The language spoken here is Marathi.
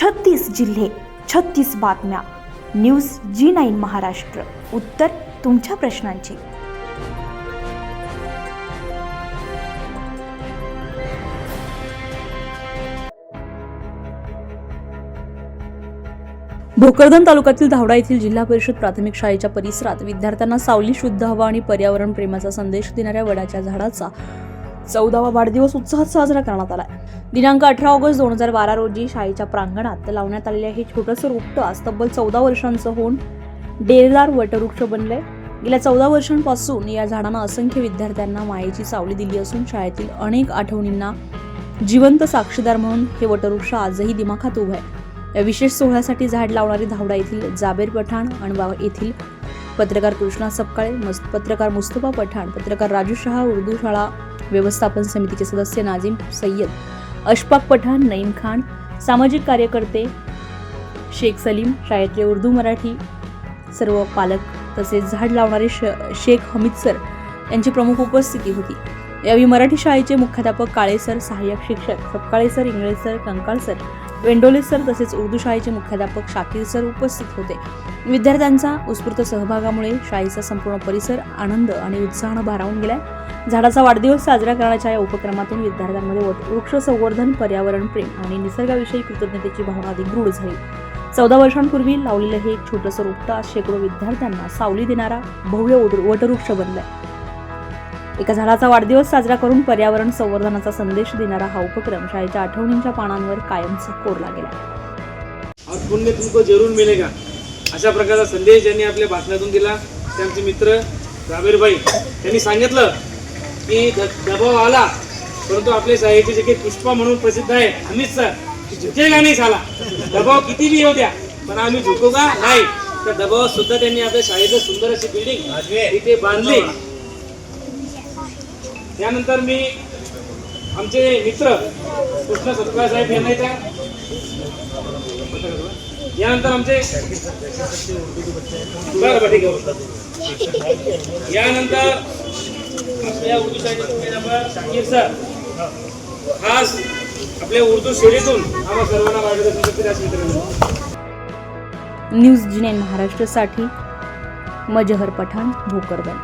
36 जिल्हे, 36 बातम्या. News G9 Maharashtra. उत्तर तुमच्या प्रश्नांची. भोकरदन तालुक्यातील धावडा येथील जिल्हा परिषद प्राथमिक शाळेच्या परिसरात विद्यार्थ्यांना सावली, शुद्ध हवा आणि पर्यावरण प्रेमाचा संदेश देणाऱ्या वडाच्या झाडाचा 14वा वाढदिवस उत्साहात साजरा करण्यात आला. दिनांक 18 ऑगस्ट 2012 रोजी शाळेच्या प्रांगणात लावण्यात आलेले हे छोटंसं रोपटं आज तब्बल 14 वर्षांचं होऊन डेरेदार वटवृक्ष बनलंय. गेल्या 14 वर्षांपासून या झाडानं असंख्य विद्यार्थ्यांना मायेची सावली दिली असून शाळेतील अनेक आठवणींना जिवंत साक्षीदार म्हणून हे वटवृक्ष आजही दिमाखात उभं आहे. या विशेष सोहळ्यासाठी झाड लावणारी धावडा येथील जाबेर पठाण, अणवा येथील पत्रकार कृष्णा सपकाळे, पत्रकार मुस्तफा पठाण, पत्रकार राजू शहा, उर्दू शाळा व्यवस्थापन समितीचे सदस्य नाझीम सय्यद, अशफाक पठाण, नईम खान, सामाजिक कार्यकर्ते शेख सलीम, शाळेतले उर्दू मराठी सर्व पालक तसेच झाड लावणारे शेख हमीद सर यांची प्रमुख उपस्थिती होती. यावेळी मराठी शाळेचे मुख्याध्यापक काळे सर, सहाय्यक शिक्षक Sapkale sir, Ingle sir, Kankal sir, Wendole sir तसेच उर्दू शाळेचे मुख्याध्यापक शाकीर सर उपस्थित होते. विद्यार्थ्यांचा उत्स्फूर्त सहभागामुळे शाळेचा संपूर्ण परिसर आनंद आणि उत्साहानं भारावून गेलाय. झाडाचा वाढदिवस साजरा करण्याच्या या उपक्रमातून विद्यार्थ्यांमध्ये वृक्ष संवर्धन, पर्यावरण प्रेम आणि निसर्गाविषयी कृतज्ञतेची भावना अधिक दृढ झाली. 14 वर्षांपूर्वी लावलेलं हे एक छोटंसं रोपटं आज शेकडो विद्यार्थ्यांना सावली देणारा भव्य वटवृक्ष बनलाय. एका झाडाचा वाढदिवस साजरा करून पर्यावरण संवर्धनाचा संदेश देणारा हा उपक्रम शाळेच्या आठवणींच्या पानांवर कायमचा कोरला गेला. और पुण्य तुमको जरूर मिलेगा अशा प्रकारचा संदेश ज्यांनी आपल्या भाषणातून दिला ते आमचे मित्र जाबेर भाई. त्यांनी सांगितलं की दबाव आला परंतु आपले शाळेचे जे काही पुष्पा म्हणून प्रसिद्ध आहे अमित सर, झुकेगा नाही साला, दबाव किती बी येऊ द्या पण आम्ही झुकोगा नाही. त्या दबावात सुद्धा त्यांनी आपल्या शाळेचं सुंदर अशी बिल्डिंग इथे बांधली. त्यानंतर मी आमचे मित्र कृष्ण सपकाळे साहेब यांना यानंतर आमचे यानंतर आपल्या उर्दू शाळेचे शाकीर सर खास आपल्या उर्दू शैलीतून आम्हा सर्वांना मार्गदर्शन करतील. न्यूज G9 महाराष्ट्रासाठी मजहर पठाण, भोकरदन.